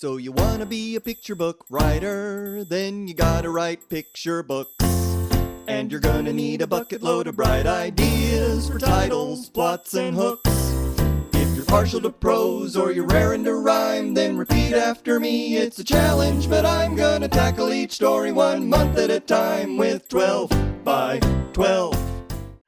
So you wanna be a picture book writer, then you gotta write picture books. And you're gonna need a bucket load of bright ideas for titles, plots, and hooks. If you're partial to prose or you're raring to rhyme, then repeat after me, it's a challenge, but I'm gonna tackle each story 1 month at a time with 12 by 12.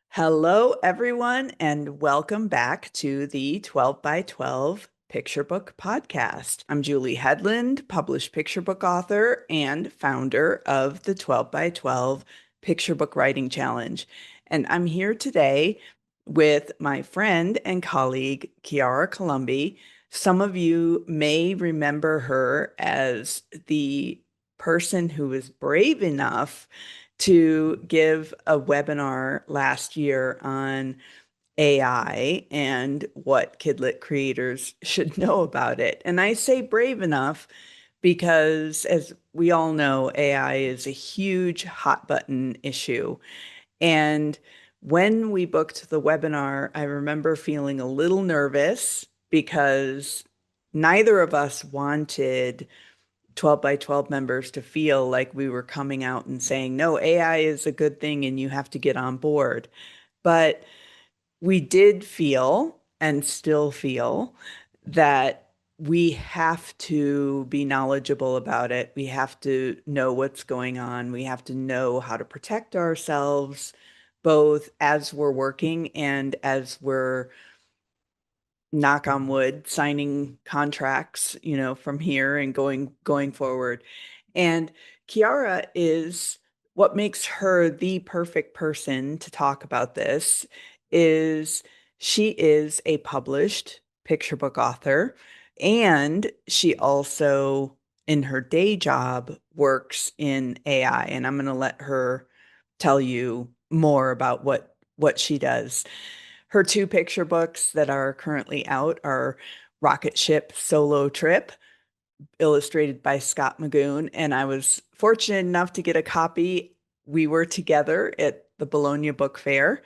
Hello, everyone, and welcome back to the 12 by 12 Picture Book Podcast. I'm Julie Headland, published picture book author and founder of the 12 by 12 Picture Book Writing Challenge. And I'm here today with my friend and colleague, Chiara Colombi. Some of you may remember her as the person who was brave enough to give a webinar last year on AI and what Kidlit creators should know about it. And I say brave enough because, as we all know, AI is a huge hot button issue. And when we booked the webinar, I remember feeling a little nervous because neither of us wanted 12 by 12 members to feel like we were coming out and saying, no, AI is a good thing and you have to get on board. But we did feel and still feel that we have to be knowledgeable about it. We have to know what's going on. We have to know how to protect ourselves, both as we're working and as we're, knock on wood, signing contracts, from here and going forward. And Chiara is what makes her the perfect person to talk about this is she is a published picture book author, and she also, in her day job, works in AI. And I'm going to let her tell you more about what she does. Her two picture books that are currently out are Rocket Ship Solo Trip, illustrated by Scott Magoon, and I was fortunate enough to get a copy. We were together at the Bologna Book Fair,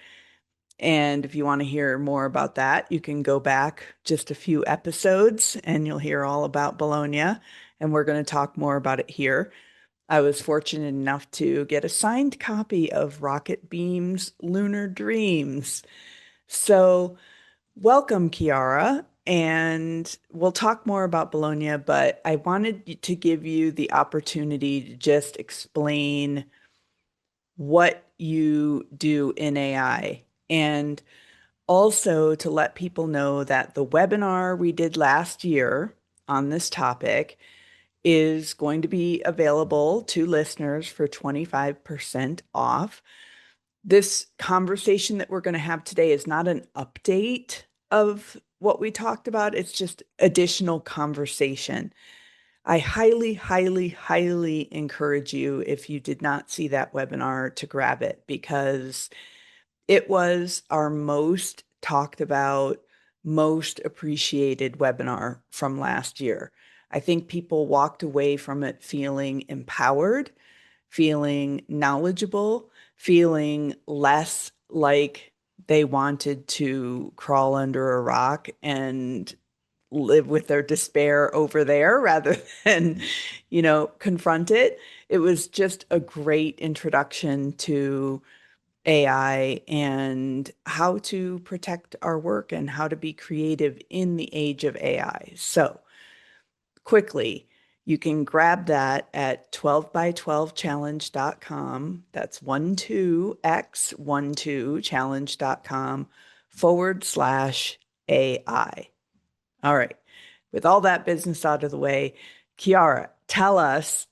and if you want to hear more about that, you can go back just a few episodes and you'll hear all about Bologna, and we're going to talk more about it here. I was fortunate enough to get a signed copy of Rocket Beam's Lunar Dreams. So welcome, Chiara, and we'll talk more about Bologna, but I wanted to give you the opportunity to just explain what you do in AI, and also to let people know that the webinar we did last year on this topic is going to be available to listeners for 25% off. This conversation that we're going to have today is not an update of what we talked about. It's just additional conversation. I highly, highly, highly encourage you, if you did not see that webinar, to grab it, because it was our most talked about, most appreciated webinar from last year. I think people walked away from it feeling empowered, feeling knowledgeable, feeling less like they wanted to crawl under a rock and live with their despair over there rather than, confront it. It was just a great introduction to AI and how to protect our work and how to be creative in the age of AI. So, quickly, you can grab that at 12by12challenge.com. That's 12challenge.com/AI. All right. With all that business out of the way, Chiara, tell us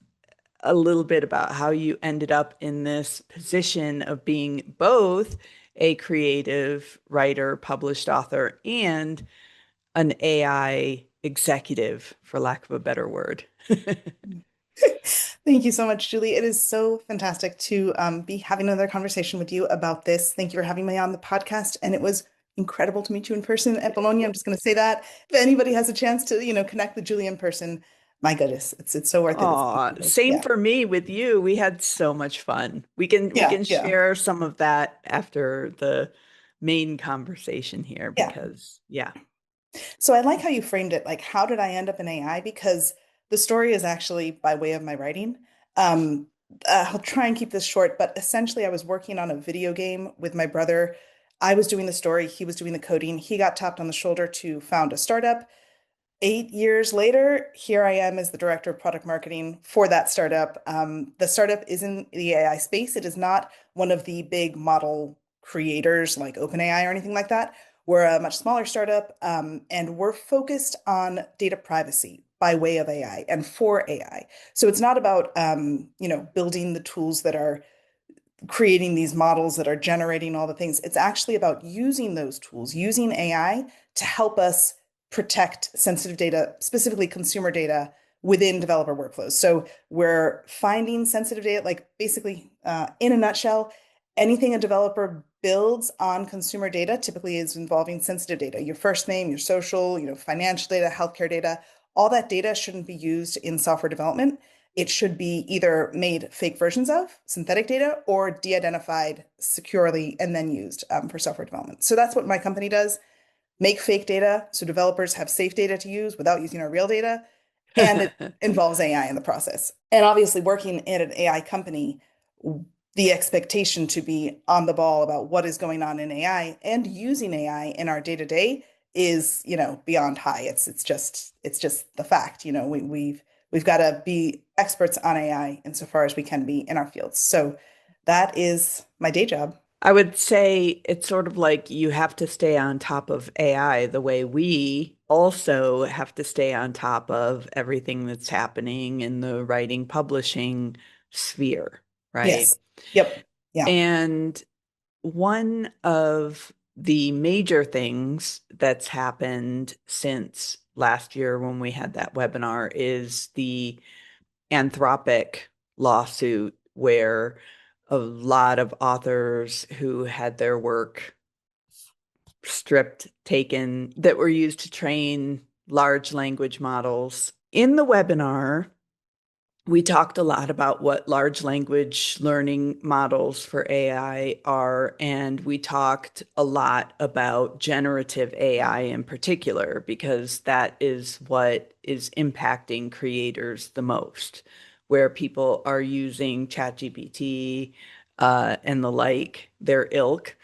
a little bit about how you ended up in this position of being both a creative writer, published author, and an AI executive, for lack of a better word. Thank you so much, Julie. It is so fantastic to be having another conversation with you about this. Thank you for having me on the podcast. And it was incredible to meet you in person at Bologna. I'm just going to say that. If anybody has a chance to, connect with Julie in person, my goodness, it's so worth it. Same for me with you. We had so much fun. We can share some of that after the main conversation here because. So I like how you framed it. Like, how did I end up in AI? Because the story is actually by way of my writing. Um, I'll try and keep this short, but essentially, I was working on a video game with my brother. I was doing the story, he was doing the coding. He got tapped on the shoulder to found a startup. 8 years later, here I am as the director of product marketing for that startup. The startup is in the AI space. It is not one of the big model creators like OpenAI or anything like that. We're a much smaller startup, and we're focused on data privacy by way of AI and for AI. So it's not about building the tools that are creating these models that are generating all the things. It's actually about using those tools, using AI to help us protect sensitive data, specifically consumer data within developer workflows. So we're finding sensitive data, like basically, in a nutshell, anything a developer builds on consumer data typically is involving sensitive data, your first name, your social, financial data, healthcare data. All that data shouldn't be used in software development. It should be either made fake versions of synthetic data or de-identified securely and then used for software development. So that's what my company does: make fake data so developers have safe data to use without using our real data. And it involves AI in the process. And obviously, working at an AI company, the expectation to be on the ball about what is going on in AI and using AI in our day to day is, beyond high. It's just the fact. We've got to be experts on AI insofar as we can be in our fields. So that is my day job. I would say it's sort of like you have to stay on top of AI the way we also have to stay on top of everything that's happening in the writing publishing sphere, right? Yes. Yep. Yeah. And one of the major things that's happened since last year when we had that webinar is the Anthropic lawsuit, where a lot of authors who had their work stripped, taken, that were used to train large language models. In the webinar, we talked a lot about what large language learning models for AI are, and we talked a lot about generative AI in particular, because that is what is impacting creators the most, where people are using ChatGPT and the like, their ilk,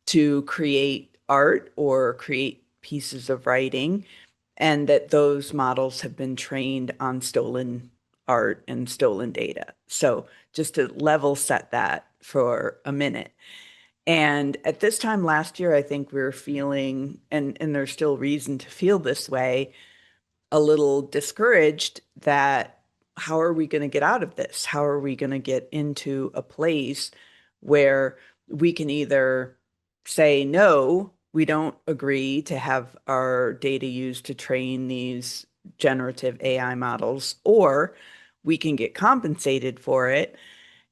to create art or create pieces of writing, and that those models have been trained on stolen art and stolen data. So just to level set that for a minute. And at this time last year, I think we were feeling, and there's still reason to feel this way, a little discouraged that how are we going to get out of this? How are we going to get into a place where we can either say, no, we don't agree to have our data used to train these generative AI models, or we can get compensated for it.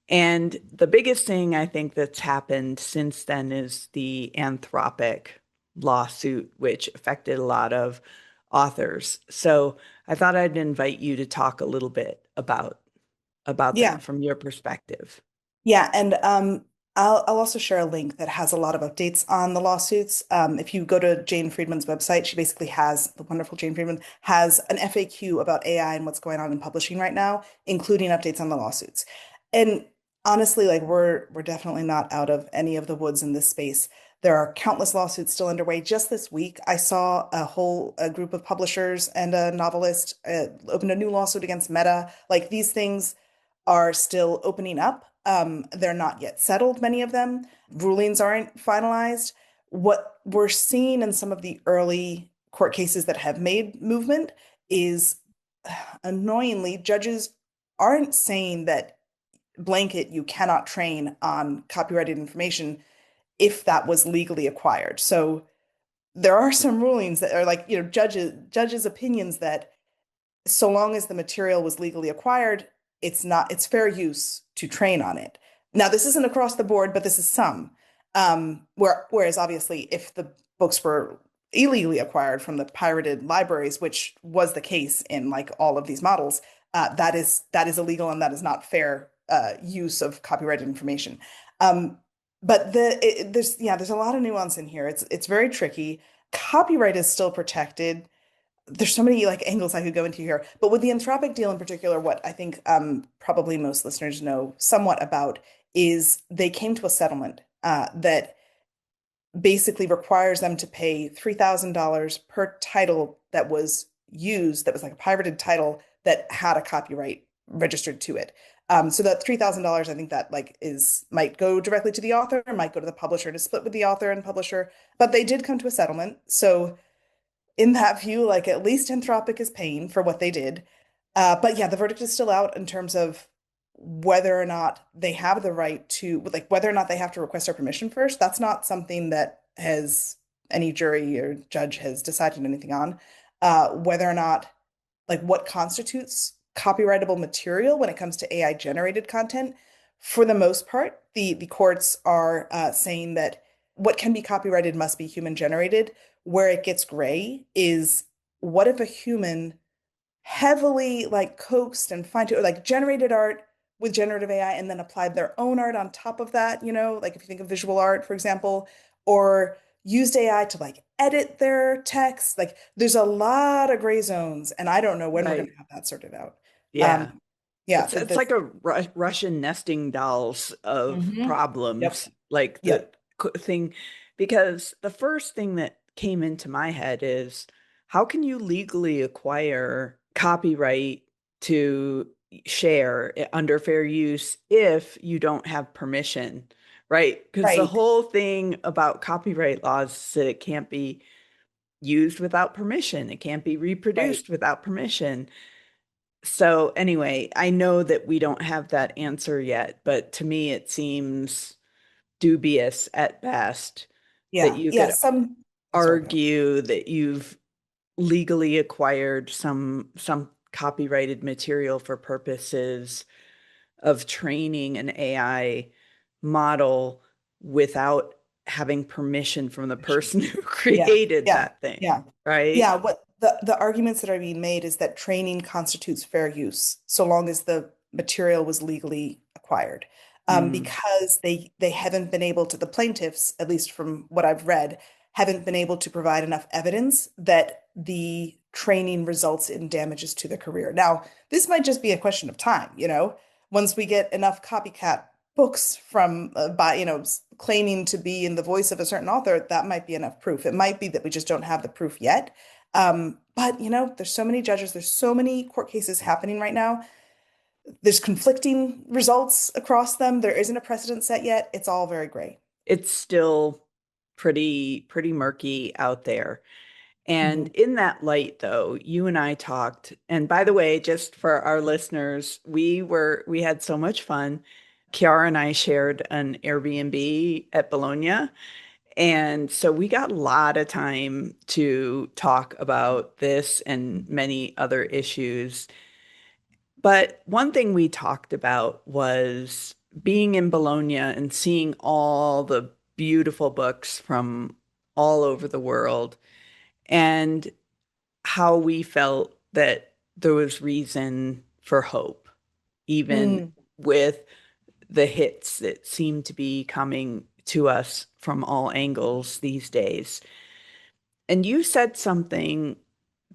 And the biggest thing I think that's happened since then is the Anthropic lawsuit, which affected a lot of authors. So I thought I'd invite you to talk a little bit about Yeah. that from your perspective. Yeah, and I'll also share a link that has a lot of updates on the lawsuits. If you go to Jane Friedman's website, she basically has, the wonderful Jane Friedman has an FAQ about AI and what's going on in publishing right now, including updates on the lawsuits. And honestly, like we're definitely not out of any of the woods in this space. There are countless lawsuits still underway. Just this week, I saw a group of publishers and a novelist open a new lawsuit against Meta. Like these things are still opening up. They're not yet settled, many of them. Rulings aren't finalized. What we're seeing in some of the early court cases that have made movement is annoyingly, judges aren't saying that blanket you cannot train on copyrighted information if that was legally acquired. So there are some rulings that are like, judges' opinions that so long as the material was legally acquired, it's fair use to train on it. Now, this isn't across the board, but this is some. Whereas obviously, if the books were illegally acquired from the pirated libraries, which was the case in like all of these models, that is illegal and that is not fair use of copyrighted information. But there's a lot of nuance in here. It's very tricky. Copyright is still protected. there's so many like angles I could go into here. But with the Anthropic deal in particular, what I think probably most listeners know somewhat about is they came to a settlement that basically requires them to pay $3,000 per title that was used, that was like a pirated title that had a copyright registered to it. So that $3,000, I think that like is might go directly to the author, might go to the publisher to split with the author and publisher, but they did come to a settlement. So in that view, like at least Anthropic is paying for what they did. But yeah, the verdict is still out in terms of whether or not they have the right to, like, whether or not they have to request our permission first. That's not something that has any jury or judge has decided anything on. Whether or not, like, what constitutes copyrightable material when it comes to AI generated content. For the most part, the courts are saying that what can be copyrighted must be human generated. Where it gets gray is what if a human heavily like coaxed and fine tuned, like generated art with generative AI and then applied their own art on top of that, like if you think of visual art, for example, or used AI to like edit their text. Like there's a lot of gray zones, and I don't know when we're going Right. to have that sorted out. Yeah. Um, yeah, It's like a Russian nesting dolls of mhm. Yep, problems, like the yep, thing, because the first thing that came into my head is how can you legally acquire copyright to share under fair use if you don't have permission, right? Because the right, whole thing about copyright laws is that it can't be used without permission, it can't be right. reproduced without permission. So anyway, I know that we don't have that answer yet, but to me it seems dubious at best that Yeah, you yeah, could some, sorry, go. argue that you've legally acquired some copyrighted material for purposes of training an AI model without having permission from the person who Yeah, created yeah, that thing, yeah. right? Yeah, what the arguments that are being made is that training constitutes fair use so long as the material was legally acquired. Mm, Because they haven't been able to, the plaintiffs, at least from what I've read, haven't been able to provide enough evidence that the training results in damages to the career. Now, this might just be a question of time. Once we get enough copycat books from by claiming to be in the voice of a certain author, that might be enough proof. It might be that we just don't have the proof yet. But there's so many judges, there's so many court cases happening right now. There's conflicting results across them. There isn't a precedent set yet. It's all very gray. it's still pretty murky out there. And Mhm. in that light, though, you and I talked, and by the way, just for our listeners, we had so much fun. Chiara and I shared an Airbnb at Bologna. And so we got a lot of time to talk about this and many other issues. But one thing we talked about was being in Bologna and seeing all the beautiful books from all over the world and how we felt that there was reason for hope, even Mm, with the hits that seem to be coming to us from all angles these days. And you said something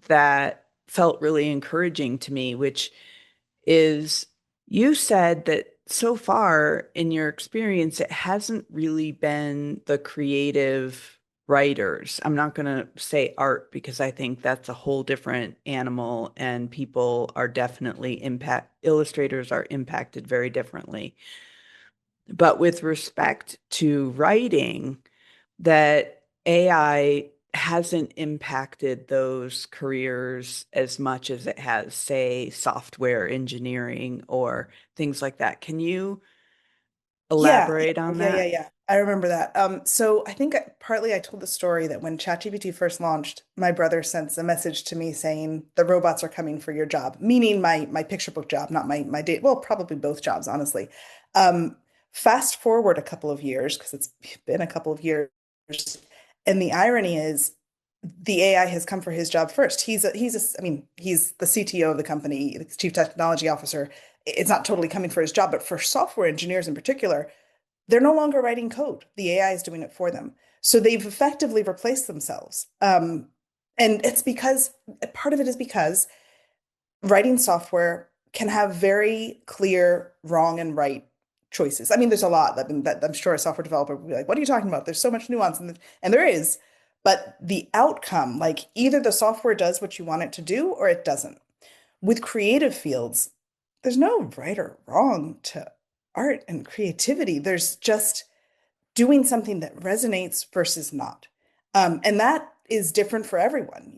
that felt really encouraging to me, which is you said that so far in your experience, it hasn't really been the creative writers. I'm not going to say art because I think that's a whole different animal and people are definitely illustrators are impacted very differently. But with respect to writing, that AI hasn't impacted those careers as much as it has, say, software engineering or things like that. Can you yeah, elaborate on that? yeah. I remember that. So I think partly I told the story that when ChatGPT first launched, my brother sent a message to me saying the robots are coming for your job, meaning my picture book job, not my date. Well, probably both jobs, honestly. Um, Fast forward a couple of years because it's been a couple of years, and the irony is the AI has come for his job first. I mean, he's the CTO of the company, the chief technology officer. It's not totally coming for his job, but for software engineers in particular, they're no longer writing code. The AI is doing it for them. So they've effectively replaced themselves. And it's because part of it is because writing software can have very clear wrong and right choices. I mean, there's a lot that I'm sure a software developer would be like, what are you talking about? There's so much nuance, and there is, but the outcome, like either the software does what you want it to do or it doesn't. With creative fields, there's no right or wrong to art and creativity. There's just doing something that resonates versus not. And that is different for everyone.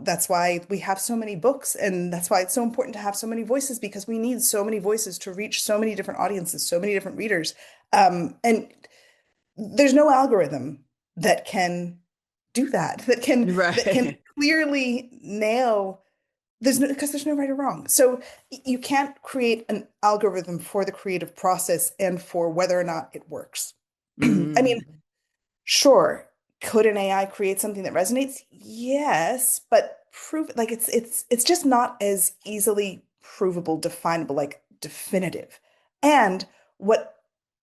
That's why we have so many books, and that's why it's so important to have so many voices because we need so many voices to reach so many different audiences, so many different readers. And there's no algorithm that can do that, that can Right. clearly nail. There's no right or wrong. So you can't create an algorithm for the creative process and for whether or not it works. I mean, Mm, sure, could an AI create something that resonates? Yes, but prove like it's just not as easily provable, definable, like definitive. And what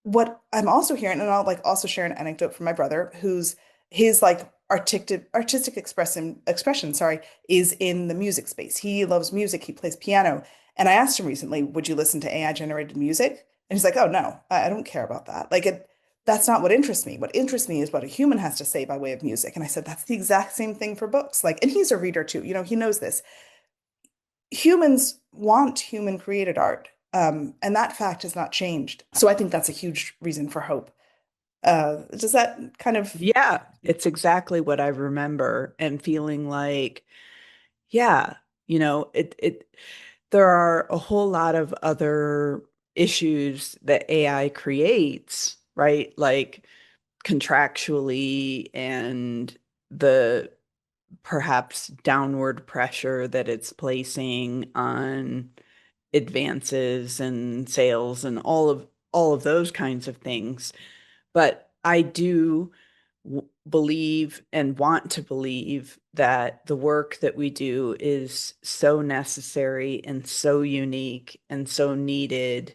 what I'm also hearing, and I'll like also share an anecdote from my brother, who's his like artistic expression, sorry, is in the music space. He loves music, he plays piano. And I asked him recently, would you listen to AI generated music? And he's like, oh no, I don't care about that. Like it that's not what interests me. What interests me is what a human has to say by way of music. And I said, that's the exact same thing for books. Like, and he's a reader too. He knows this. Humans want human created art. And that fact has not changed. So I think that's a huge reason for hope. Does that kind of, yeah, it's exactly what I remember and feeling like, yeah, there are a whole lot of other issues that AI creates, right? Like contractually and the perhaps downward pressure that it's placing on advances and sales and all of those kinds of things. But I do believe and want to believe that the work that we do is so necessary and so unique and so needed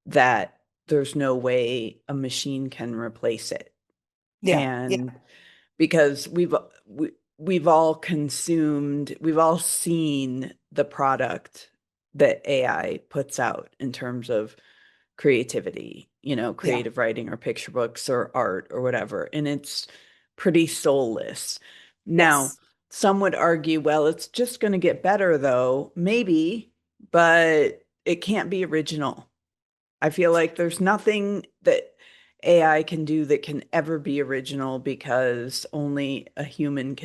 that there's no way a machine can replace it. yeah, yeah, And because we've all consumed, we've all seen the product that AI puts out in terms of creativity, yeah, creative writing or picture books or art or whatever, and it's pretty soulless. Now, yes, some would argue, well, it's just going to get better though, maybe, but it can't be original. I feel like there's nothing that AI can do that can ever be original because only a human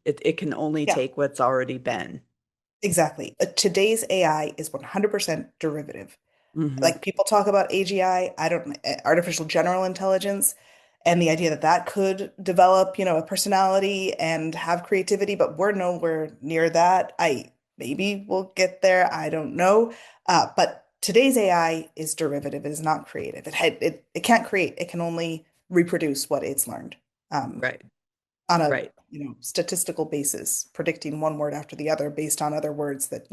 it can only yeah. take what's already been. Exactly. Today's AI is 100% derivative. Hmm. Like people talk about AGI, I don't, artificial general intelligence, and the idea that that could develop, a personality and have creativity, but we're nowhere near that. Maybe we'll get there. I don't know. But today's AI is derivative. It is not creative. It can't create. It can only reproduce what it's learned, um, Right, on a, right, statistical basis, predicting one word after the other based on other words that,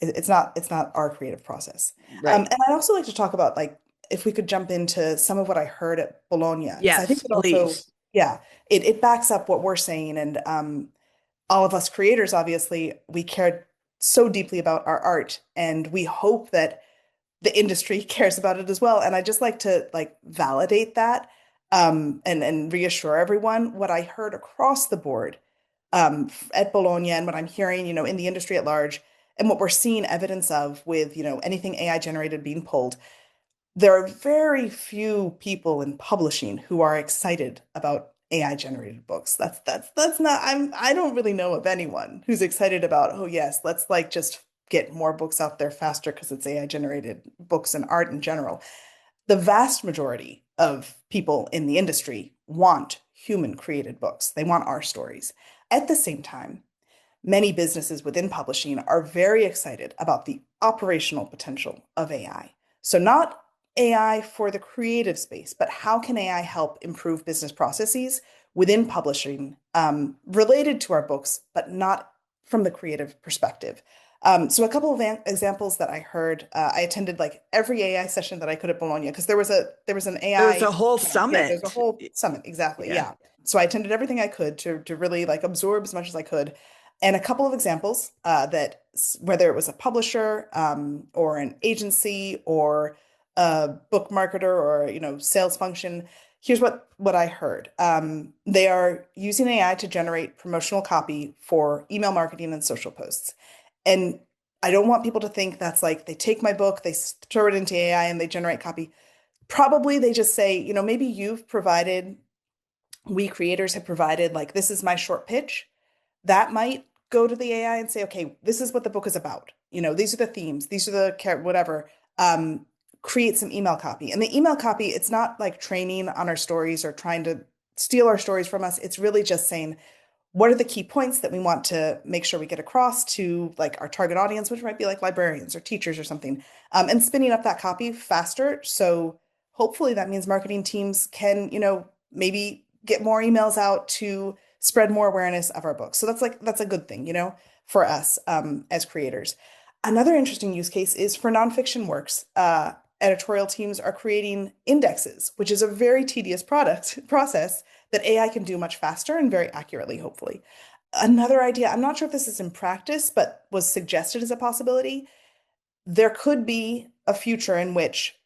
it's not our creative process. right. And I'd also like to talk about like if we could jump into some of what I heard at Bologna, because I think Yes, it also, please. yeah, it backs up what we're saying. And all of us creators, obviously, we cared so deeply about our art, and we hope that the industry cares about it as well. And I just like to like validate that, and reassure everyone what I heard across the board, at Bologna, and what I'm hearing, in the industry at large, and what we're seeing evidence of with, anything AI generated being pulled. There are very few people in publishing who are excited about AI generated books. That's not I don't really know of anyone who's excited about, oh yes, let's like just get more books out there faster because it's AI generated books and art in general. The vast majority of people in the industry want human created books. They want our stories. At the same time, many businesses within publishing are very excited about the operational potential of AI. So, not AI for the creative space, but how can AI help improve business processes within publishing, related to our books, but not from the creative perspective? So a couple of examples that I heard, I attended like every AI session that I could at Bologna because there was an There was a AI whole camp. Yeah, there's a summit. whole summit. Exactly. Yeah. Yeah. So I attended everything I could to really like absorb as much as I could. And a couple of examples whether it was a publisher or an agency or a book marketer or sales function, here's what I heard. They are using AI to generate promotional copy for email marketing and social posts. And I don't want people to think that's like they take my book, they throw it into AI and they generate copy. Probably they just say, maybe we creators have provided like, this is my short pitch. That might go to the AI and say, okay, this is what the book is about. These are the themes, these are the whatever. Um, Create some email copy. And the email copy, it's not like training on our stories or trying to steal our stories from us. It's really just saying, what are the key points that we want to make sure we get across to like our target audience, which might be like librarians or teachers or something, and spinning up that copy faster. So hopefully that means marketing teams can, maybe get more emails out to spread more awareness of our books. So that's a good thing, for us as creators. Another interesting use case is for nonfiction works. Editorial teams are creating indexes, which is a very tedious process that AI can do much faster and very accurately, hopefully. Another idea, I'm not sure if this is in practice, but was suggested as a possibility. There could be a future in which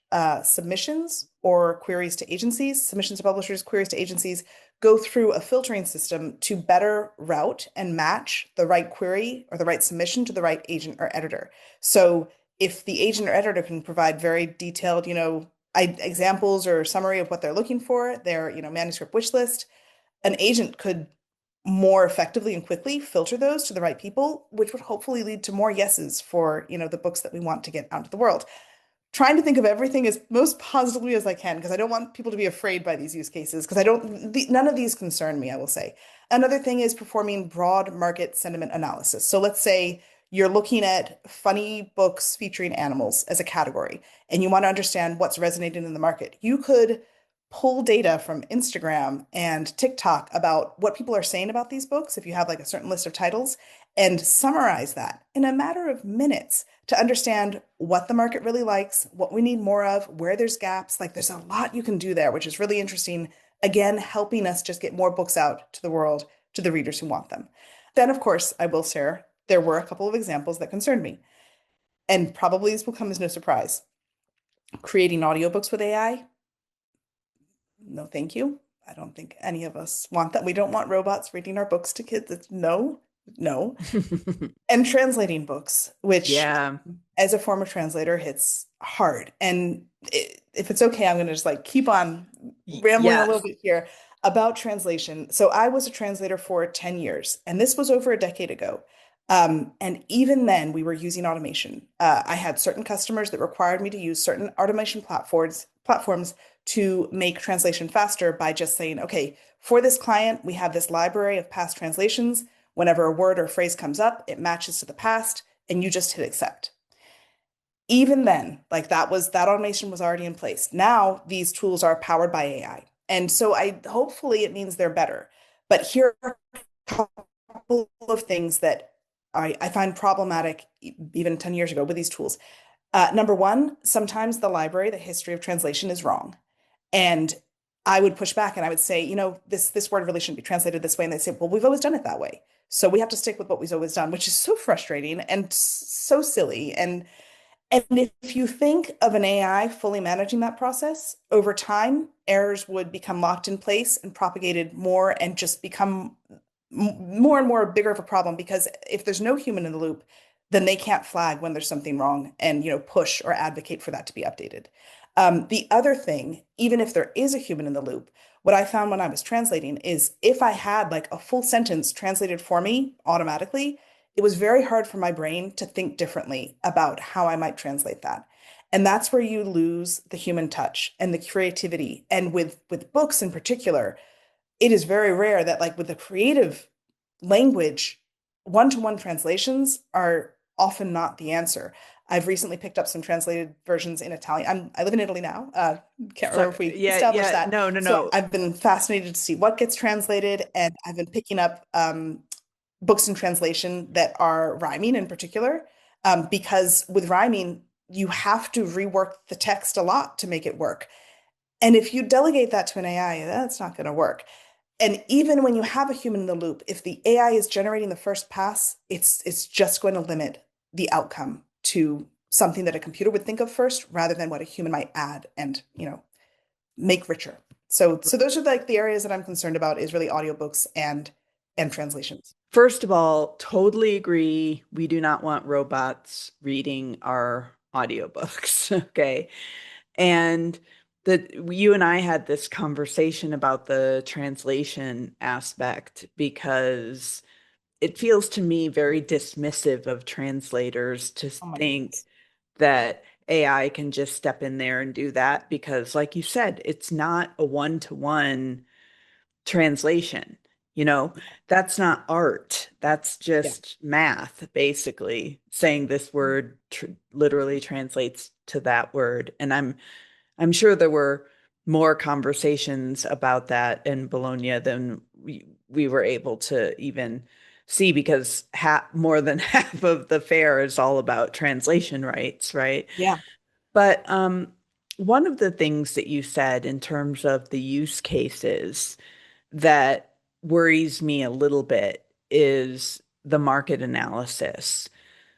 submissions or queries to agencies, submissions to publishers, queries to agencies go through a filtering system to better route and match the right query or the right submission to the right agent or editor. So if the agent or editor can provide very detailed, examples or summary of what they're looking for, their, manuscript wish list, an agent could more effectively and quickly filter those to the right people, which would hopefully lead to more yeses for, the books that we want to get out to the world. Trying to think of everything as most positively as I can because I don't want people to be afraid by these use cases because none of these concern me, I will say. Another thing is performing broad market sentiment analysis. So let's say you're looking at funny books featuring animals as a category and you want to understand what's resonating in the market. You could pull data from Instagram and TikTok about what people are saying about these books if you have like a certain list of titles and summarize that in a matter of minutes to understand what the market really likes, what we need more of, where there's gaps. Like there's a lot you can do there, which is really interesting. Again, helping us just get more books out to the world, to the readers who want them. Then, of course, I will share there were a couple of examples that concerned me. And probably this will come as no surprise. Creating audiobooks with AI, no, thank you. I don't think any of us want that. We don't want robots reading our books to kids. It's no, no. And translating books, which Yeah. as a former translator hits hard. And if it's okay, I'm going to just like keep on rambling a Yes. little bit here about translation. So I was a translator for 10 years, and this was over a decade ago. And even then, we were using automation. I had certain customers that required me to use certain automation platforms to make translation faster by just saying, okay, for this client, we have this library of past translations. Whenever a word or phrase comes up, it matches to the past, and you just hit accept. Even then, like that automation was already in place. Now these tools are powered by AI. And so hopefully it means they're better. But here are a couple of things that I find problematic even 10 years ago with these tools. Number one, sometimes the library, the history of translation is wrong. And I would push back and I would say, this word really shouldn't be translated this way. And they say, well, we've always done it that way. So we have to stick with what we've always done, which is so frustrating and so silly. And if you think of an AI fully managing that process, over time, errors would become locked in place and propagated more and just become more and more bigger of a problem because if there's no human in the loop, then they can't flag when there's something wrong and push or advocate for that to be updated. The other thing, even if there is a human in the loop, what I found when I was translating is if I had like a full sentence translated for me automatically, it was very hard for my brain to think differently about how I might translate that. And that's where you lose the human touch and the creativity. And with books in particular, it is very rare that like with the creative language, one-to-one translations are often not the answer. I've recently picked up some translated versions in Italian. I live in Italy now. Can't remember if we established that. No. So I've been fascinated to see what gets translated, and I've been picking up books in translation that are rhyming in particular. because with rhyming, you have to rework the text a lot to make it work. And if you delegate that to an AI, that's not going to work. And even when you have a human in the loop, if the AI is generating the first pass, it's just going to limit the outcome to something that a computer would think of first rather than what a human might add and, make richer. So those are like the areas that I'm concerned about is really audiobooks and translations. First of all, totally agree. We do not want robots reading our audiobooks. Okay. And that you and I had this conversation about the translation aspect because it feels to me very dismissive of translators to Oh my think goodness. that AI can just step in there and do that because, like you said, it's not a one-to-one translation. You know, that's not art. That's Yeah. just math, basically, saying this word literally translates to that word. And I'm sure there were more conversations about that in Bologna than we were able to even see because more than half of the fair is all about translation rights, right? Yeah. But one of the things that you said in terms of the use cases that worries me a little bit is the market analysis.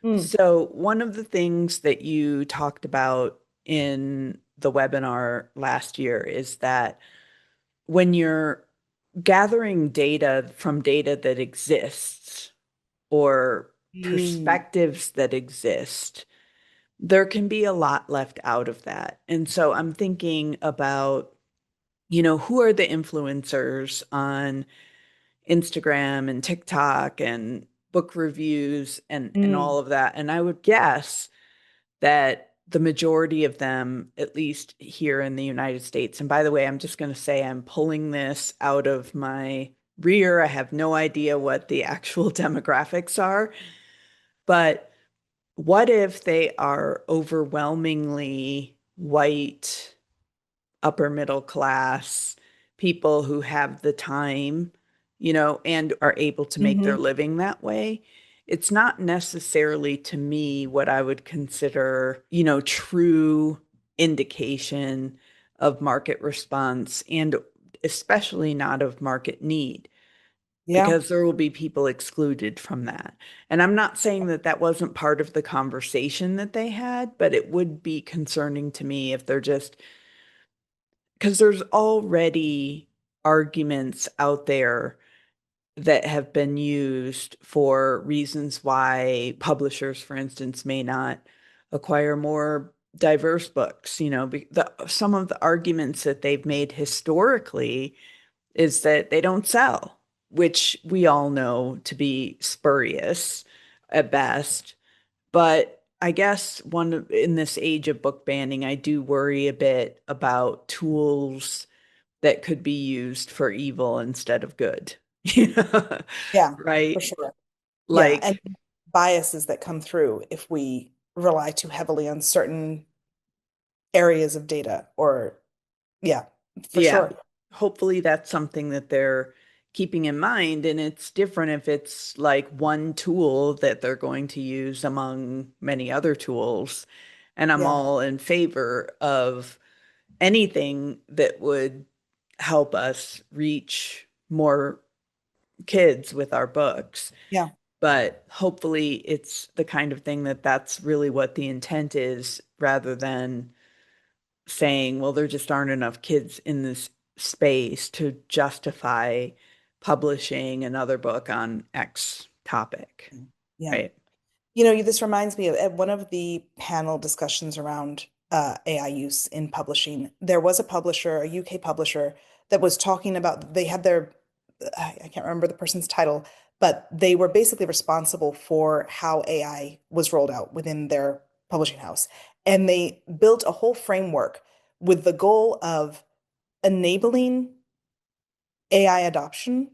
Mm. So, one of the things that you talked about in the webinar last year is that when you're gathering data from data that exists or Mm. perspectives that exist, there can be a lot left out of that. And so I'm thinking about, who are the influencers on Instagram and TikTok and book reviews and Mm. all of that. And I would guess that the majority of them, at least here in the United States, and by the way, I'm just going to say I'm pulling this out of my rear. I have no idea what the actual demographics are, but what if they are overwhelmingly white, upper middle class people who have the time, and are able to make their Hmm. living that way? It's not necessarily to me what I would consider, true indication of market response and especially not of market need Yeah. because there will be people excluded from that. And I'm not saying that that wasn't part of the conversation that they had, but it would be concerning to me if they're just because there's already arguments out there that have been used for reasons why publishers, for instance, may not acquire more diverse books. Some of the arguments that they've made historically is that they don't sell, which we all know to be spurious at best. But I guess in this age of book banning, I do worry a bit about tools that could be used for evil instead of good. Yeah, for Right? sure. Yeah. And Like, biases that come through if we rely too heavily on certain areas of data or, yeah, for yeah, sure. hopefully that's something that they're keeping in mind. And it's different if it's like one tool that they're going to use among many other tools. And I'm Yeah. all in favor of anything that would help us reach more kids with our books. Yeah. But hopefully it's the kind of thing that that's really what the intent is rather than saying, well, there just aren't enough kids in this space to justify publishing another book on X topic, Yeah. right? This reminds me of at one of the panel discussions around AI use in publishing. There was a publisher, a UK publisher, that was talking about they had their, I can't remember the person's title, but they were basically responsible for how AI was rolled out within their publishing house. And they built a whole framework with the goal of enabling AI adoption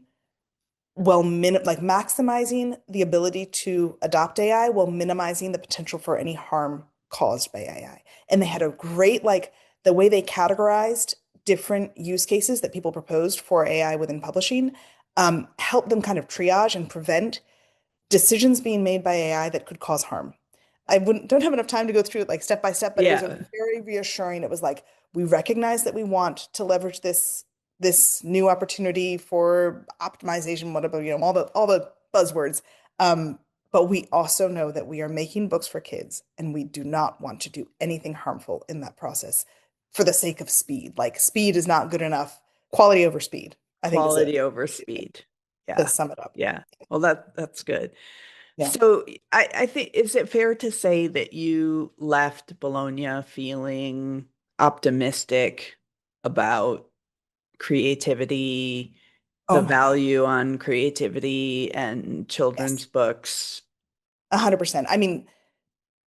while like maximizing the ability to adopt AI while minimizing the potential for any harm caused by AI. And they had a great, like, the way they categorized different use cases that people proposed for AI within publishing, helped them kind of triage and prevent decisions being made by AI that could cause harm. I wouldn't don't have enough time to go through it like step by step, but it was a Yeah. very reassuring. It was like we recognize that we want to leverage this new opportunity for optimization, whatever, all the buzzwords. Um, but we also know that we are making books for kids and we do not want to do anything harmful in that process for the sake of speed. Like speed is not good enough. Quality over speed, I think is Quality over speed. to Yeah. sum it up. Yeah. Well, that's good. Yeah. So I think, is it fair to say that you left Bologna feeling optimistic about creativity, Oh the my God. value on creativity and children's Yes. books? 100%. I mean,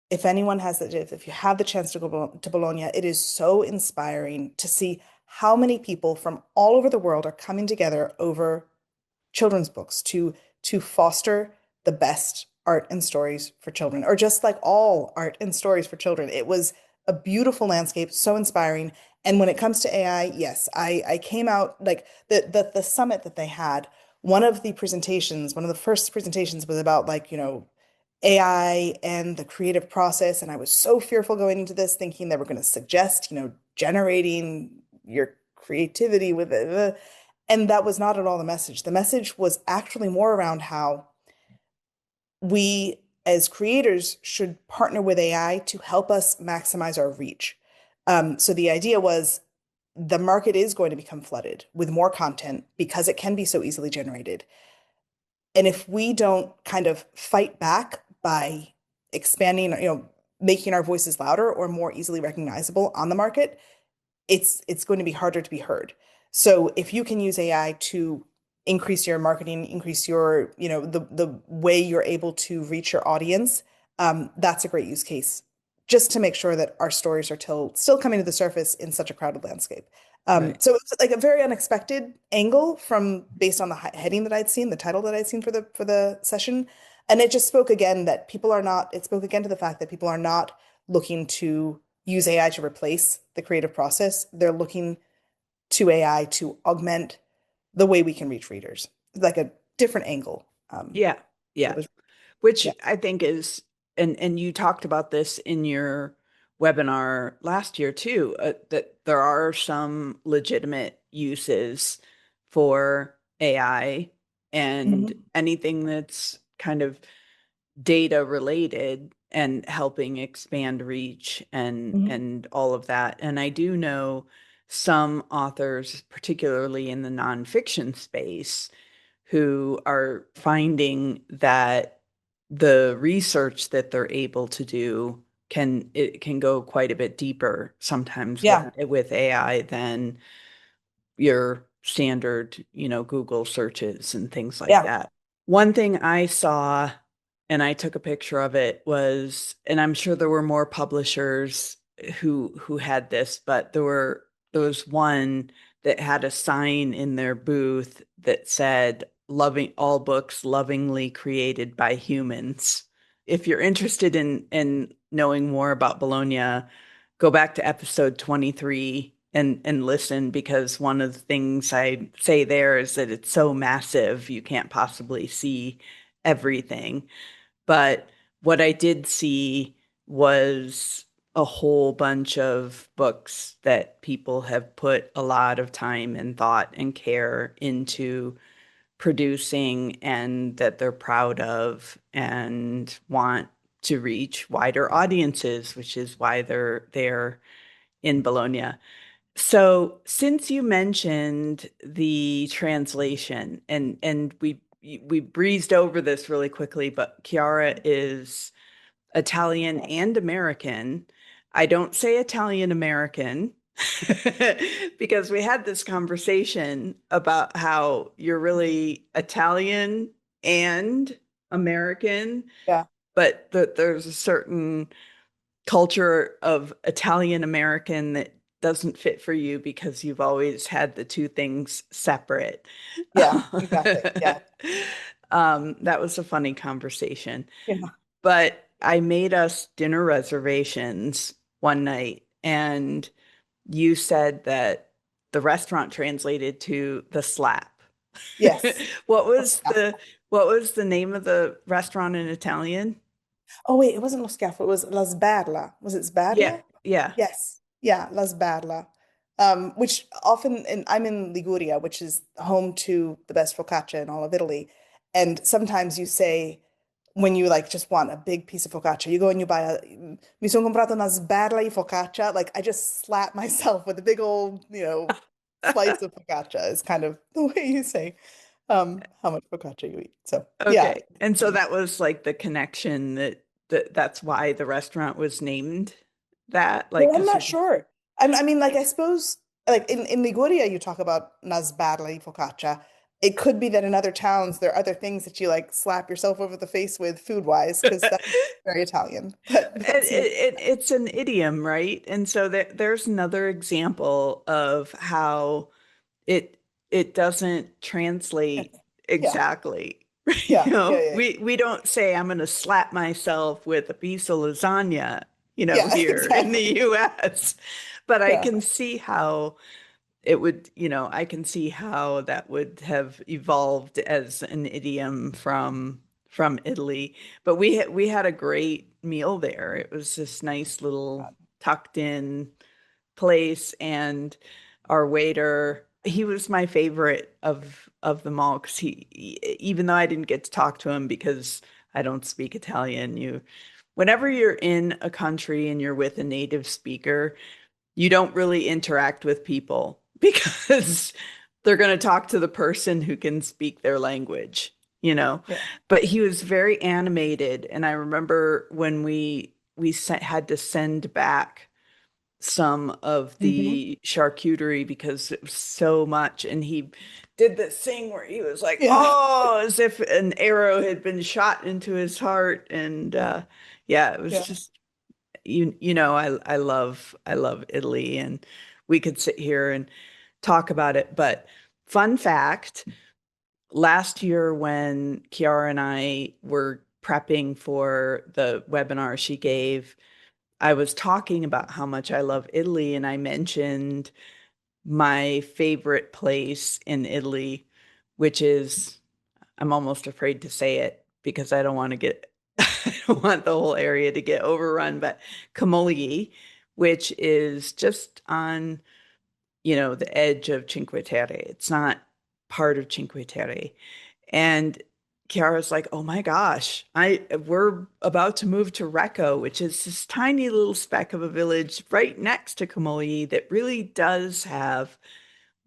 if you have the chance to go to Bologna, it is so inspiring to see how many people from all over the world are coming together over children's books to foster the best art and stories for children, or just like all art and stories for children. It was a beautiful landscape, so inspiring. And when it comes to AI, yes, I came out like the summit that they had. One of the first presentations was about like, AI and the creative process. And I was so fearful going into this, thinking they were going to suggest, generating your creativity with it. And that was not at all the message. The message was actually more around how we as creators should partner with AI to help us maximize our reach. So the idea was the market is going to become flooded with more content because it can be so easily generated. And if we don't kind of fight back by expanding, making our voices louder or more easily recognizable on the market, it's going to be harder to be heard. So if you can use AI to increase your marketing, increase your, the way you're able to reach your audience, that's a great use case just to make sure that our stories are still coming to the surface in such a crowded landscape. Right. So it was like a very unexpected angle from based on the heading that I'd seen, the title that I'd seen for the session, and it just spoke again that people are not. It spoke again to the fact that people are not looking to use AI to replace the creative process. They're looking to AI to augment the way we can reach readers, like a different angle. Yeah. It Yeah. was, Which yeah. I think is, and you talked about this in your webinar last year too, that there are some legitimate uses for AI, and Mhm. anything that's kind of data related and helping expand reach Mhm. and all of that. And I do know some authors, particularly in the nonfiction space, who are finding that the research that they're able to do can go quite a bit deeper sometimes Yeah. with AI than your standard, Google searches and things like Yeah. that. One thing I saw, and I took a picture of it, was, and I'm sure there were more publishers who had this, but there was one that had a sign in their booth that said, "Loving all books lovingly created by humans." If you're interested in knowing more about Bologna, go back to episode 23 and listen, because one of the things I say there is that it's so massive you can't possibly see everything. But what I did see was a whole bunch of books that people have put a lot of time and thought and care into producing, and that they're proud of and want to reach wider audiences, which is why they're there in Bologna. So, since you mentioned the translation, and we breezed over this really quickly, but Chiara is Italian and American. I don't say Italian American because we had this conversation about how you're really Italian and American, Yeah. but there's a certain culture of Italian American that doesn't fit for you because you've always had the two things separate. Yeah. Exactly. Yeah. That was a funny conversation. Yeah. But I made us dinner reservations one night, and you said that the restaurant translated to the slap. Yes. What Let's was stop. the what was the name of the restaurant in Italian? Oh wait, it wasn't Lo Schiaffo, it was La Sberla. Was it Yeah, Sberla? yeah. Yes. Yeah, La Sberla. Which often, and I'm in Liguria, which is home to the best focaccia in all of Italy. And sometimes you say, when you like just want a big piece of focaccia, you go and you buy a, mi sono comprato una sberla di focaccia. Like I just slap myself with a big old, slice of focaccia is kind of the way you say how much focaccia you eat. So yeah. Okay. And so that was like the connection that's why the restaurant was named that, like Well, I'm because not sure. I mean, like, I suppose, like in Liguria, you talk about nasbarla focaccia. It could be that in other towns, there are other things that you like slap yourself over the face with food wise, because that's very Italian. But that's maybe, it's an idiom, right? And so there's another example of how it it doesn't translate yeah, exactly. yeah, yeah, yeah, We don't say I'm going to slap myself with a piece of lasagna, yeah, here in the exactly. US. But I Yeah, can see how it would, I can see how that would have evolved as an idiom from Italy. But we had a great meal there. It was this nice little tucked in place, and our waiter, he was my favorite of them all because even though I didn't get to talk to him because I don't speak Italian, whenever you're in a country and you're with a native speaker, you don't really interact with people because they're going to talk to the person who can speak their language, you know. yeah. But he was very animated, and I remember when had to send back some of Hmm. the charcuterie because it was so much, and he did this thing where he was like, Yeah, oh, as if an arrow had been shot into his heart. And yeah, it was yeah. just I love Italy, and we could sit here and talk about it. But fun fact, last year when Chiara and I were prepping for the webinar she gave, I was talking about how much I love Italy, and I mentioned my favorite place in Italy, which is, I'm almost afraid to say it because I don't want to get, I don't want the whole area to get overrun, but Camogli, which is just on, the edge of Cinque Terre. It's not part of Cinque Terre. And Kiara's like, "Oh my gosh, we're about to move to Recco, which is this tiny little speck of a village right next to Camogli that really does have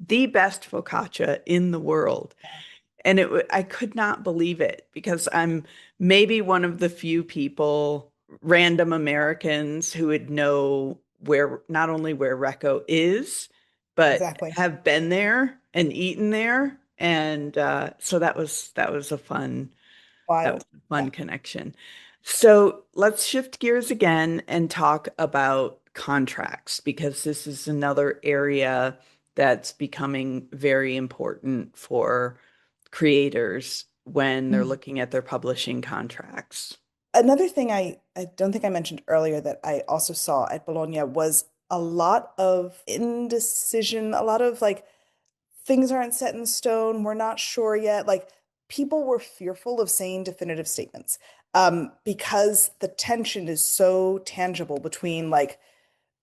the best focaccia in the world." And I could not believe it because I'm maybe one of the few people, random Americans, who would know where, not only where Recco is, but Exactly. have been there and eaten there. And so that was Wild. a Yeah. fun connection. So let's shift gears again and talk about contracts, because this is another area that's becoming very important for creators when they're Mhm. looking at their publishing contracts. Another thing I don't think I mentioned earlier that I also saw at Bologna was a lot of indecision, a lot of like things aren't set in stone, we're not sure yet. Like people were fearful of saying definitive statements because the tension is so tangible between like,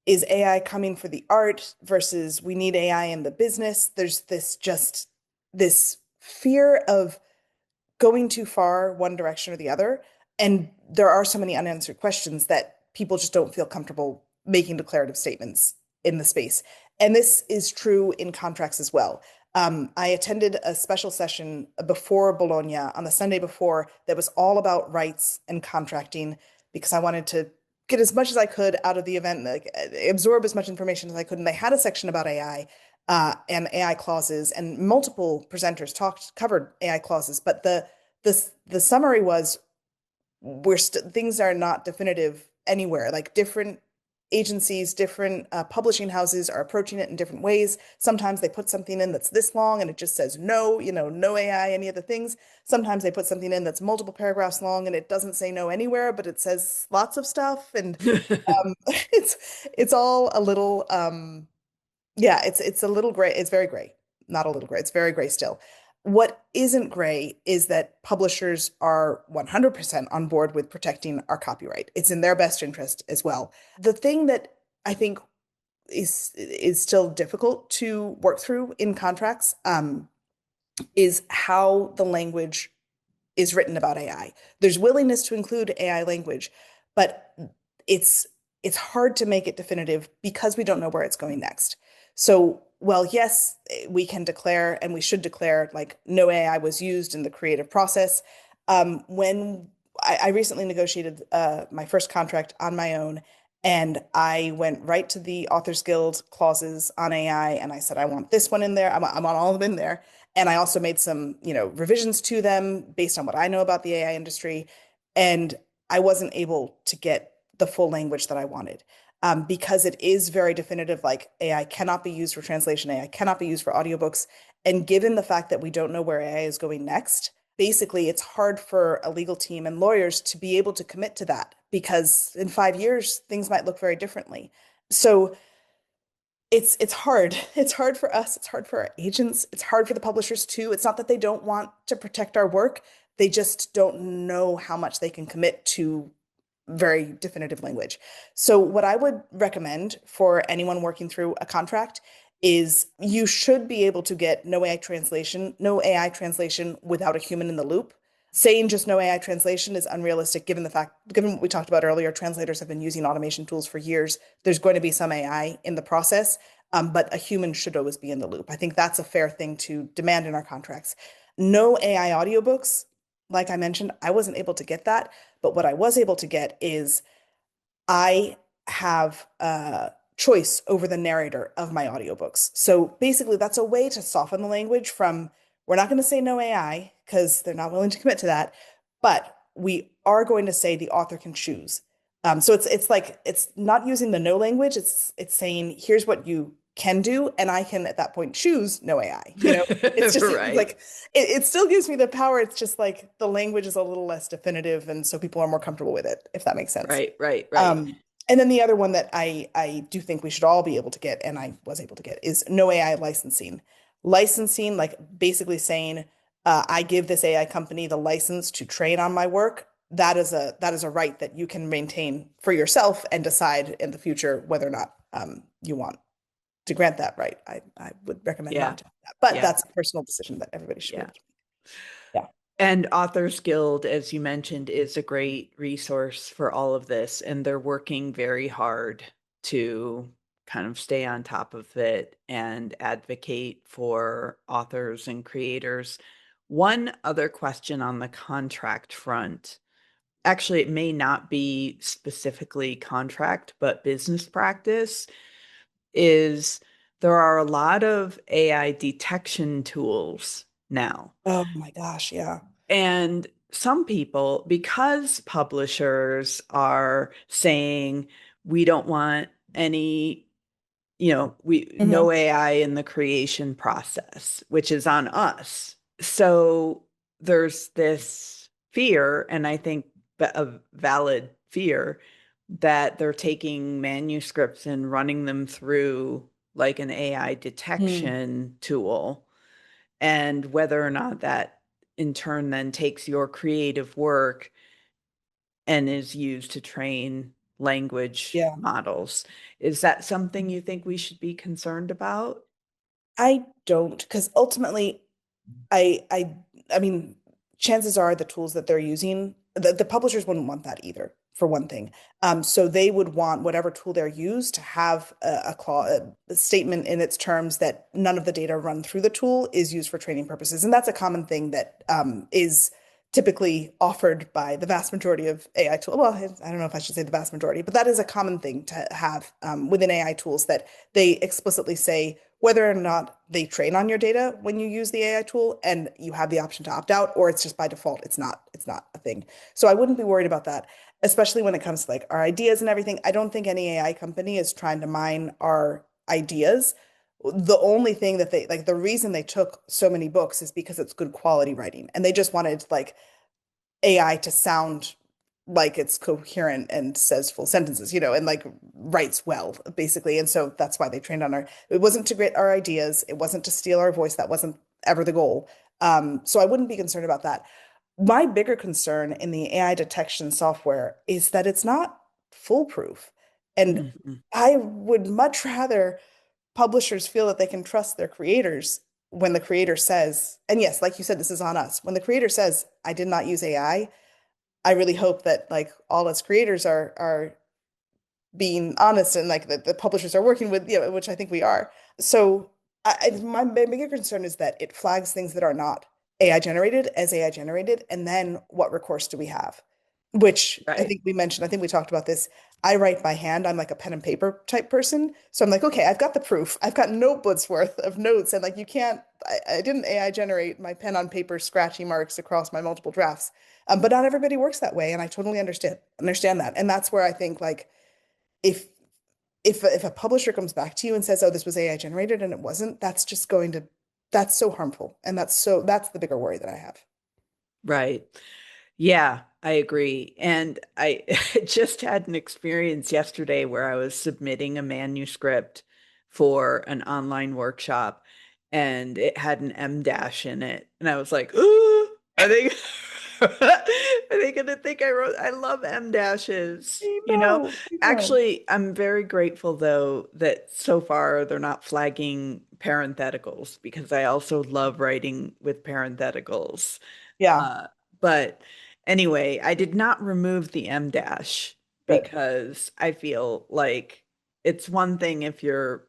is AI coming for the art versus we need AI in the business? There's this fear of going too far one direction or the other. And there are so many unanswered questions that people just don't feel comfortable making declarative statements in the space. And this is true in contracts as well. I attended a special session before Bologna on the Sunday before that was all about rights and contracting because I wanted to get as much as I could out of the event, like absorb as much information as I could. And they had a section about AI and AI clauses, and multiple presenters covered AI clauses. But the summary was things are not definitive anywhere. Like different agencies, different publishing houses are approaching it in different ways. Sometimes they put something in that's this long and it just says no, no AI, any of the things. Sometimes they put something in that's multiple paragraphs long and it doesn't say no anywhere, but it says lots of stuff. And it's all a little yeah, it's a little gray. It's very gray. Not a little gray. It's very gray still. What isn't gray is that publishers are 100% on board with protecting our copyright. It's in their best interest as well. The thing that I think is still difficult to work through in contracts is how the language is written about AI. There's willingness to include AI language, but it's it's hard to make it definitive because we don't know where it's going next. So, well, yes, we can declare and we should declare like no AI was used in the creative process. When I recently negotiated my first contract on my own, and I went right to the Authors Guild clauses on AI, and I said, I want this one in there. I want all of them in there. And I also made some, revisions to them based on what I know about the AI industry. And I wasn't able to get the full language that I wanted because it is very definitive. Like AI cannot be used for translation, AI cannot be used for audiobooks. And given the fact that we don't know where AI is going next, basically it's hard for a legal team and lawyers to be able to commit to that because in 5 years, things might look very differently. So it's hard. It's hard for us. It's hard for our agents. It's hard for the publishers too. It's not that they don't want to protect our work. They just don't know how much they can commit to very definitive language. So what I would recommend for anyone working through a contract is you should be able to get no AI translation without a human in the loop. Saying just no AI translation is unrealistic given what we talked about earlier, translators have been using automation tools for years. There's going to be some AI in the process, but a human should always be in the loop. I think that's a fair thing to demand in our contracts. No AI audiobooks, like I mentioned, I wasn't able to get that. But what I was able to get is I have a choice over the narrator of my audiobooks. So basically, that's a way to soften the language from we're not going to say no AI because they're not willing to commit to that, but we are going to say the author can choose. So it's like it's not using the no language. It's saying here's what you can do, and I can at that point choose no AI. It's just Right. like it still gives me the power. It's just like the language is a little less definitive, and so people are more comfortable with it, if that makes sense. Right, right, right. And then the other one that I do think we should all be able to get, and I was able to get, is no AI licensing. Licensing, like basically saying, I give this AI company the license to train on my work. That is a right that you can maintain for yourself and decide in the future whether or not you want to grant that right. I would recommend Yeah. not to do that, but Yeah. that's a personal decision that everybody should be Yeah. able to make. Yeah. And Authors Guild, as you mentioned, is a great resource for all of this. And they're working very hard to kind of stay on top of it and advocate for authors and creators. One other question on the contract front. Actually, it may not be specifically contract, but business practice is there are a lot of AI detection tools now. Oh my gosh, yeah. And some people, because publishers are saying we don't want any, we Hmm. no AI in the creation process, which is on us. So there's this fear, and I think a valid fear that they're taking manuscripts and running them through like an AI Mm, detection tool, and whether or not that in turn then takes your creative work and is used to train language yeah. models. Is that something you think we should be concerned about? I don't, because ultimately I I mean, chances are the tools that they're using, the publishers wouldn't want that either, for one thing. So they would want whatever tool they're used to have a statement in its terms that none of the data run through the tool is used for training purposes. And that's a common thing that is typically offered by the vast majority of AI tools. Well, I don't know if I should say the vast majority, but that is a common thing to have within AI tools that they explicitly say whether or not they train on your data when you use the AI tool, and you have the option to opt out, or it's just by default, it's not a thing. So I wouldn't be worried about that, especially when it comes to like our ideas and everything. I don't think any AI company is trying to mine our ideas. The only thing that they like, the reason they took so many books is because it's good quality writing, and they just wanted like AI to sound like it's coherent and says full sentences, and like writes well, basically. And so that's why they trained on it wasn't to get our ideas, it wasn't to steal our voice. That wasn't ever the goal. So I wouldn't be concerned about that. My bigger concern in the AI detection software is that it's not foolproof. And Mhm. I would much rather publishers feel that they can trust their creators when the creator says, and yes, like you said, this is on us. When the creator says, I did not use I really hope that like all us creators are being honest and like the publishers are working with, which I think we are. So my bigger concern is that it flags things that are not AI generated as AI generated, and then what recourse do we have? Which I Right. think we mentioned, I think we talked about this. I write by hand. I'm like a pen and paper type person. So I'm like, okay, I've got the proof. I've got notebooks worth of notes. And like, you can't, I didn't AI generate my pen on paper scratchy marks across my multiple drafts. But not everybody works that way. And I totally understand that. And that's where I think like, if if a publisher comes back to you and says, "Oh, this was AI generated," and it wasn't, that's so harmful, and that's the bigger worry that I have. Right. Yeah, I agree. And I just had an experience yesterday where I was submitting a manuscript for an online workshop and it had an M dash in it. And I was like, ooh, are they are they gonna think I love M dashes, I you know? know, I know. Actually, I'm very grateful though that so far they're not flagging parentheticals because I also love writing with parentheticals. Yeah, Uh, but anyway, I did not remove the M dash good. because I feel like it's one thing if you're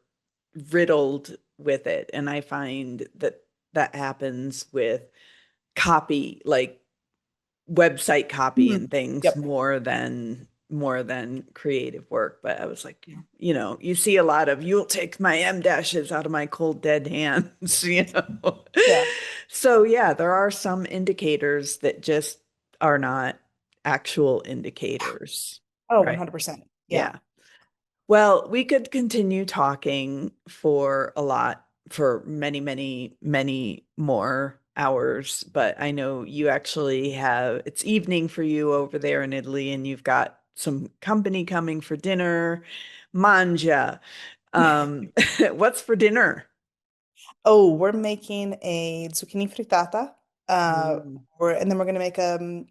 riddled with it, and I find that that happens with copy, like website copy Mhm. and things Yep. more than creative work. But I was like, you see a lot of you'll take my M dashes out of my cold dead hands, you know. Yeah. So yeah, there are some indicators that just are not actual indicators. Oh, Right. 100%. Yeah. Yeah. Well, we could continue talking for many, many, many more hours, but I know you actually it's evening for you over there in Italy, and you've got some company coming for dinner. Manja. What's for dinner? Oh, we're making a zucchini frittata. Mm, And then we're gonna make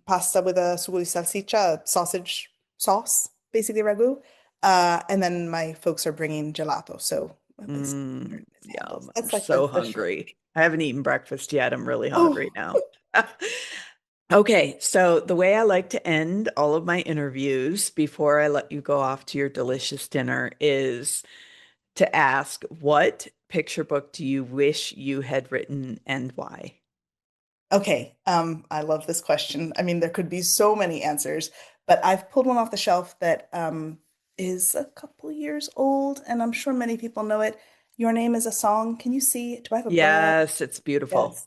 pasta with a sugo di salsiccia, sausage sauce, basically ragu. And then my folks are bringing gelato, so at least yum. I'm that's like so the short. hungry. I haven't eaten breakfast yet. I'm really hungry Oh, now. Okay, so the way I like to end all of my interviews before I let you go off to your delicious dinner is to ask, what picture book do you wish you had written and why? okay. I love this question. I mean, there could be so many answers, but I've pulled one off the shelf that is a couple years old, and I'm sure many people know it. Your Name is a Song. Can you see? Do I have a blur on? Yes, it's beautiful. Yes.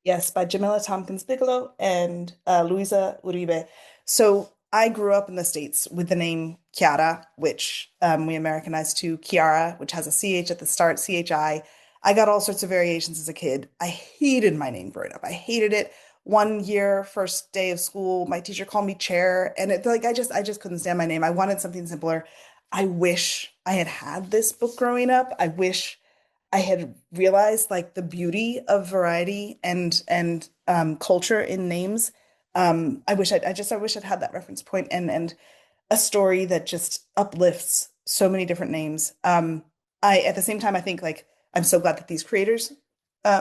Yes, by Jamila Tompkins Bigelow and Luisa Uribe. So I grew up in the States with the name Chiara, which we Americanized to Chiara, which has a CH at the start, CHI. I got all sorts of variations as a kid. I hated my name growing up. I hated it. One year, first day of school, my teacher called me Chair, and it like I just couldn't stand my name. I wanted something simpler. I wish I had had this book growing up. I wish I had realized like the beauty of variety and culture in names. I wish I'd had that reference point and a story that just uplifts so many different names. I at the same time I think like I'm so glad that these creators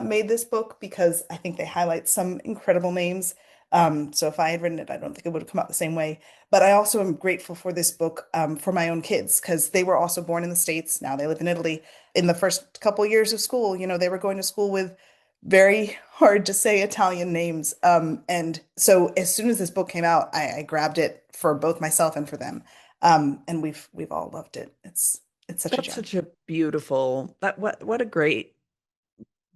made this book because I think they highlight some incredible names. So if I had written it, I don't think it would have come out the same way. But I also am grateful for this book for my own kids because they were also born in the States. Now they live in Italy. In the first couple years of school, they were going to school with very hard to say Italian names. And so as soon as this book came out, I grabbed it for both myself and for them. And we've all loved it. It's such a That's gem. such a beautiful, what a great,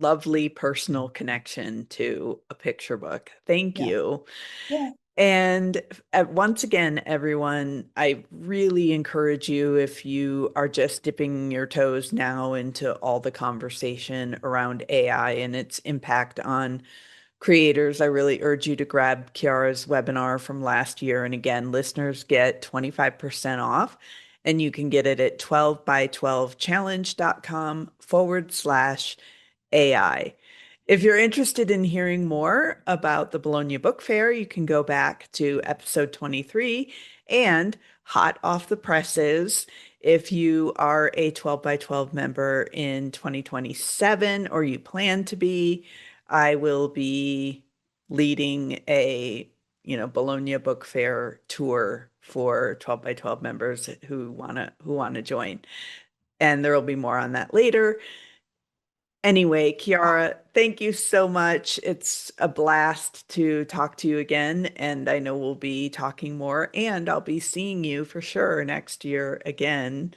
lovely personal connection to a picture book. Thank Yeah. you. Yeah. And once again, everyone, I really encourage you, if you are just dipping your toes now into all the conversation around AI and its impact on creators, I really urge you to grab Kiara's webinar from last year. And again, listeners get 25% off, and you can get it at 12by12challenge.com/AI. If you're interested in hearing more about the Bologna Book Fair, you can go back to episode 23. And hot off the presses, if you are a 12 by 12 member in 2027 or you plan to be, I will be leading a Bologna Book Fair tour for 12 by 12 members who want to join. And there will be more on that later. Anyway, Chiara, thank you so much. It's a blast to talk to you again, and I know we'll be talking more, and I'll be seeing you for sure next year again.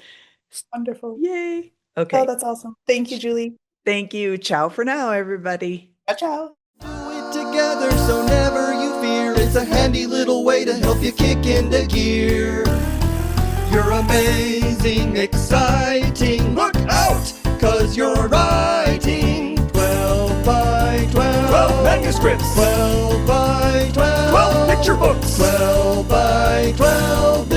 Wonderful. Yay. Oh, Okay. that's awesome. Thank you, Julie. Thank you. Ciao for now, everybody. Ciao, ciao. Do it together so never you fear. It's a handy little way to help you kick into gear. You're amazing, exciting. Look out, 'cause you're writing 12 by 12. 12 manuscripts. 12 by 12. 12 picture books. 12 by 12